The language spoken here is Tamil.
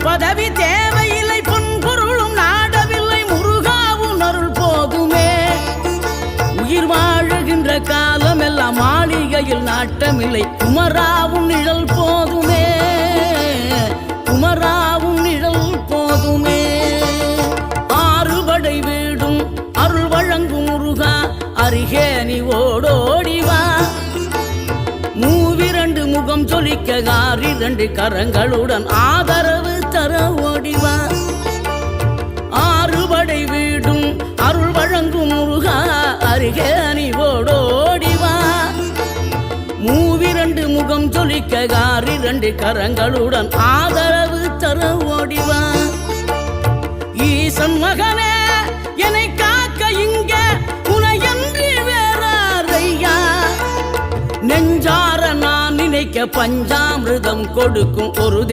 பதவி தேவையில்லை, பொன் பொருளும் நாடவில்லை, முருகாவும் அருள் போதுமே. உயிர் வாழுகின்ற காலம் எல்லாம் மாளிகையில் நாட்டமில்லை, குமராவும் நிழல் போதுமே, குமராவும் நிழல் போதுமே. ஆறுபடை வீடும் அருள் வழங்கும் முருகா, அருகே நீ ஓடோடிவா. மூவிரண்டு முகம் சொலிக்க ஆறிரண்டு கரங்களுடன் ஆதரவு தர ஓடிவா. ஆறுபடை வீடும் அருள் வழங்கும் முருகா, அருகே நீ ஓடோடிவா. மூவிரண்டு முகம் சொலிக்க ஆறிரண்டு கரங்களுடன் ஆதரவு தர ஓடிவா. ஈசன் மகனே என்னை காக்க இங்க உனையன்றி வேறாரையா. நெஞ்சார நான் நினைக்க பஞ்சாமிர்தம் கொடுக்கும் ஒரு